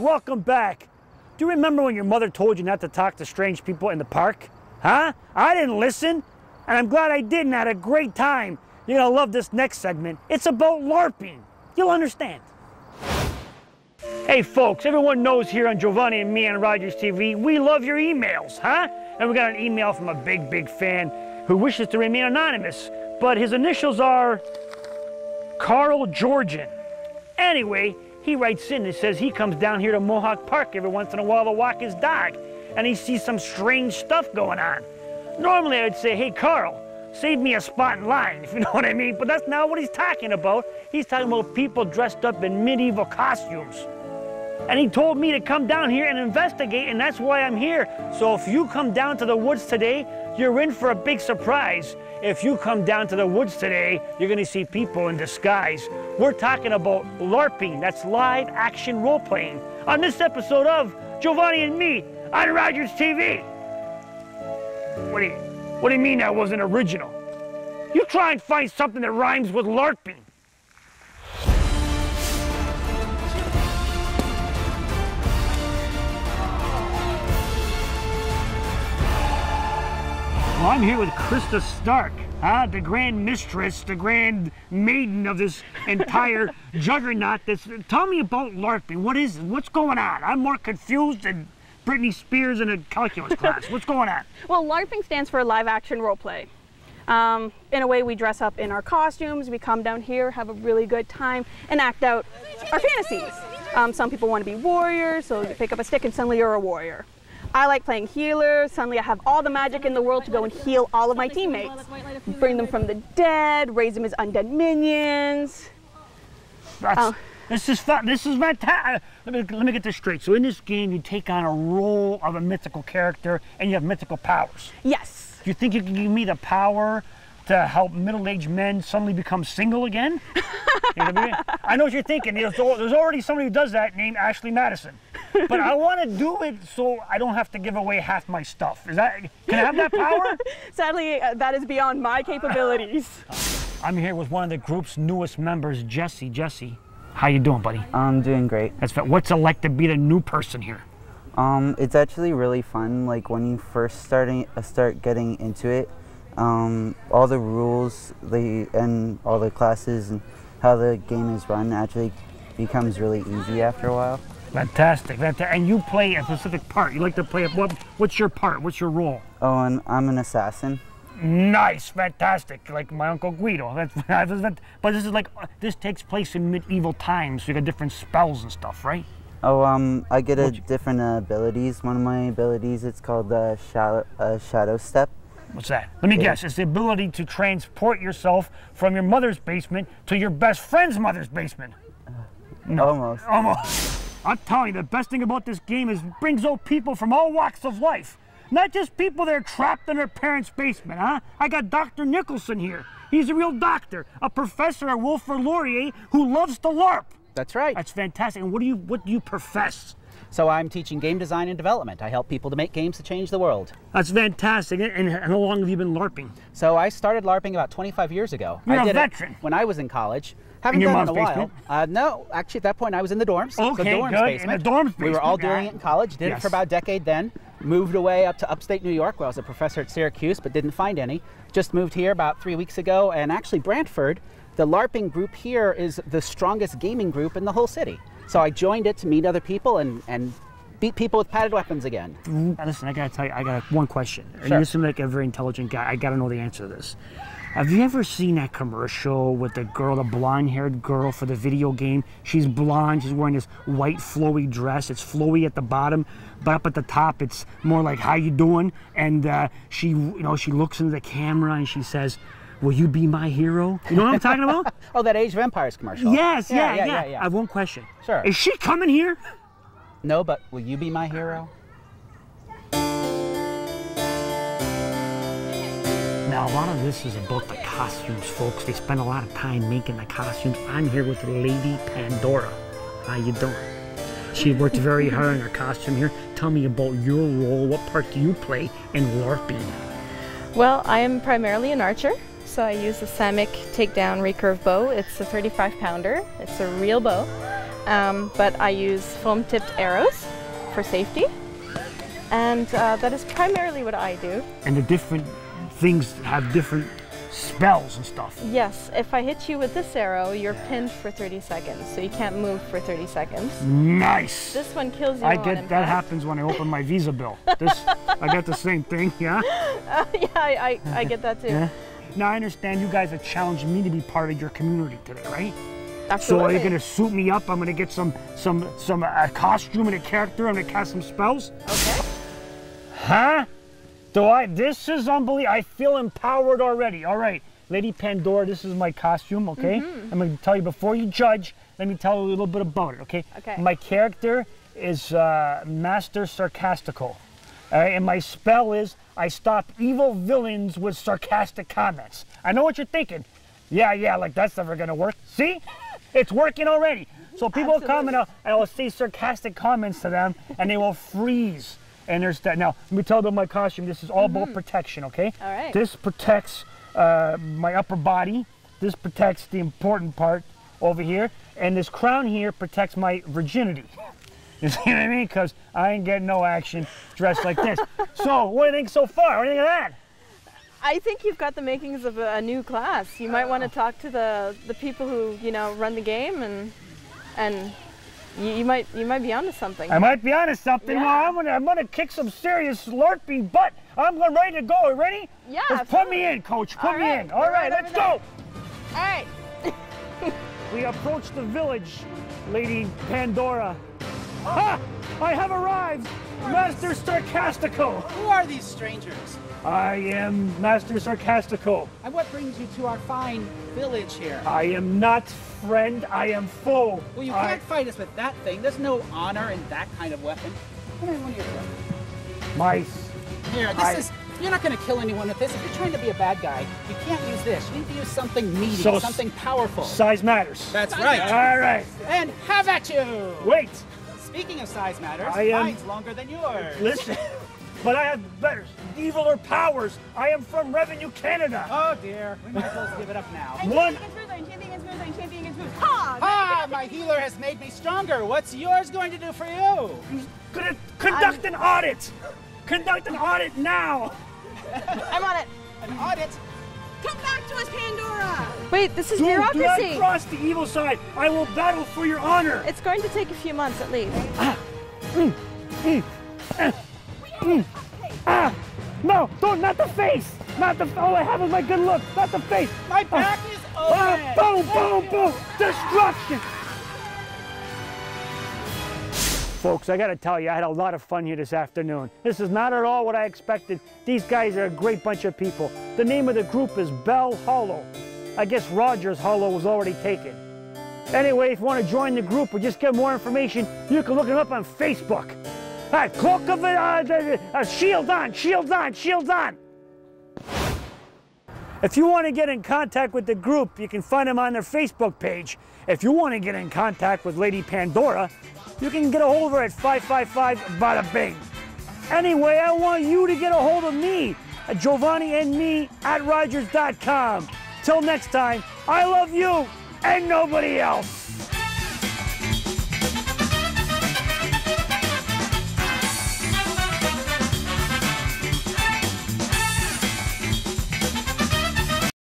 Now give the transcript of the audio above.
welcome back. Do you remember when your mother told you not to talk to strange people in the park? Huh? I didn't listen, and I'm glad I did and had a great time. You're gonna love this next segment. It's about LARPing. You'll understand. Hey folks, everyone knows here on Giovanni and Me on Rogers TV, we love your emails, huh? And we got an email from a big fan who wishes to remain anonymous, but his initials are Carl Georgian. Anyway, he writes in and says he comes down here to Mohawk Park every once in a while to walk his dog, and he sees some strange stuff going on. Normally I would say, hey Carl, save me a spot in line, if you know what I mean, but that's not what he's talking about. He's talking about people dressed up in medieval costumes. And he told me to come down here and investigate, and that's why I'm here. So if you come down to the woods today, you're in for a big surprise. If you come down to the woods today, you're gonna see people in disguise. We're talking about LARPing, that's live action role-playing, on this episode of Giovanni and Me on Rogers TV. What do you mean that wasn't original? You try and find something that rhymes with LARPing. Well, I'm here with Krista Stark, the grand mistress, the grand maiden of this entire juggernaut. Tell me about LARPing. What is it? What's going on? I'm more confused than Britney Spears in a calculus class. What's going on? Well, LARPing stands for live action role play. In a way, we dress up in our costumes, we come down here, have a really good time, and act out our fantasies. Some people want to be warriors, so you pick up a stick and suddenly you're a warrior. I like playing healer. Suddenly I have all the magic in the world to go and heal all of my teammates. Bring them from the dead, raise them as undead minions. This is fun. This is fantastic. Let me get this straight. So in this game, you take on a role of a mythical character and you have mythical powers. Yes. Do you think you can give me the power to help middle-aged men suddenly become single again? I know what you're thinking. There's already somebody who does that named Ashley Madison. But I want to do it so I don't have to give away half my stuff. Can I have that power? Sadly, that is beyond my capabilities. I'm here with one of the group's newest members, Jesse. Jesse, how you doing, buddy? I'm doing great. What's it like to be the new person here? It's actually really fun. Like when you first start getting into it, all the rules, and all the classes and how the game is run actually becomes really easy after a while. Fantastic. And you play a specific part. You like to play what's your part? What's your role? Oh, and I'm an assassin. Nice, fantastic. Like my Uncle Guido. But this takes place in medieval times, so you got different spells and stuff, right? Oh, I get different abilities. One of my abilities, it's called the shadow step. What's that? Let me guess. It's the ability to transport yourself from your mother's basement to your best friend's mother's basement. No. Almost. I'm telling you, the best thing about this game is it brings out people from all walks of life. Not just people that are trapped in their parents' basement, huh? I got Dr. Nicholson here. He's a real doctor, a professor at Wilfrid Laurier who loves to LARP. That's right. That's fantastic. And what do you profess? So I'm teaching game design and development. I help people to make games to change the world. That's fantastic. And how long have you been LARPing? So I started LARPing about 25 years ago. You're I did a veteran. It when I was in college. Haven't in your done mom's it in a while. No, actually at that point I was in the dorms. Okay, the dorms good. Basement. In the dorms basement. We were all doing it in college. Did it for about a decade then. Moved away up to upstate New York where I was a professor at Syracuse but didn't find any. Just moved here about 3 weeks ago, and actually Brantford, the LARPing group here is the strongest gaming group in the whole city. So I joined it to meet other people and beat people with padded weapons again. Listen, I gotta tell you, I got one question. Sure. You seem like a very intelligent guy. I gotta know the answer to this. Have you ever seen that commercial with the girl, the blonde-haired girl for the video game? She's blonde, she's wearing this white flowy dress. It's flowy at the bottom, but up at the top it's more like, how you doing? And she looks into the camera and she says, will you be my hero? You know what I'm talking about? Oh, that Age of Empires commercial. Yes, yeah. I have one question. Sure. Is she coming here? No, but will you be my hero? Now, a lot of this is about the costumes, folks. They spend a lot of time making the costumes. I'm here with Lady Pandora. How you doing? She worked very hard on her costume here. Tell me about your role. What part do you play in LARPing? Well, I am primarily an archer, so I use the Samick takedown recurve bow. It's a 35-pounder. It's a real bow. but I use foam-tipped arrows for safety. And that is primarily what I do. And the different things have different spells and stuff. Yes, if I hit you with this arrow, you're pinned for 30 seconds, so you can't move for 30 seconds. Nice. This one kills you I on get impact. that happens when I open my Visa bill. I get the same thing, yeah? Yeah, I get that too. Yeah. Now I understand you guys have challenged me to be part of your community today, right? Absolutely. So are you gonna suit me up? I'm gonna get some costume and a character. I'm gonna cast some spells. Okay. Huh? This is unbelievable. I feel empowered already. All right, Lady Pandora, this is my costume, okay? I'm gonna tell you before you judge, let me tell you a little bit about it, okay? Okay. My character is Master Sarcastical. All right, and my spell is I stop evil villains with sarcastic comments. I know what you're thinking. Yeah, like that's never gonna work. See? It's working already. So people will come and I will say sarcastic comments to them and they will freeze. And there's that. Now, let me tell you about my costume. This is all about protection, okay? All right. This protects my upper body. This protects the important part over here. And this crown here protects my virginity. You see what I mean? Because I ain't getting no action dressed like this. So, what do you think so far? What do you think of that? I think you've got the makings of a new class. You might want to talk to the people who, you know, run the game and you might be onto something. I might be onto something. Yeah. Well, I'm gonna kick some serious LARPing butt. I'm ready to go. Ready? Yeah. Let's put me in, Coach. Put me in. All right, let's go. All right. We approach the village, Lady Pandora. Ha! I have arrived, Master Sarcastical. Who are these strangers? I am Master Sarcastical. And what brings you to our fine village here? I am not friend, I am foe. Well, you can't fight us with that thing. There's no honor in that kind of weapon. Come here, one of your friends. Mice. Here, you're not going to kill anyone with this. If you're trying to be a bad guy, you can't use this. You need to use something meaty, something powerful. Size matters. That's right. All right. And have at you. Wait. Speaking of size matters, mine's longer than yours. Listen, but I have better, eviler powers. I am from Revenue Canada. Oh dear, we might as well give it up now. Ah, my healer has made me stronger. What's yours going to do for you? Gonna conduct an audit. Conduct an audit now. I'm on it. An audit? Come back to us, Pandora! Wait, this is Do bureaucracy. not cross the evil side. I will battle for your honor. It's going to take a few months at least. No, don't, not the face. Not the, all I have is my good look, not the face. My back is open. Boom, boom, boom. Destruction. Folks, I gotta tell you, I had a lot of fun here this afternoon. This is not at all what I expected. These guys are a great bunch of people. The name of the group is Bell Hollow. I guess Rogers Hollow was already taken. Anyway, if you want to join the group or just get more information, you can look them up on Facebook. All right, cloak of shield on, shield on, shield on. If you want to get in contact with the group, you can find them on their Facebook page. If you want to get in contact with Lady Pandora, you can get a hold of her at 555 Bada Bing. Anyway, I want you to get a hold of me at Giovanni and Me at Rogers.com. Till next time, I love you and nobody else.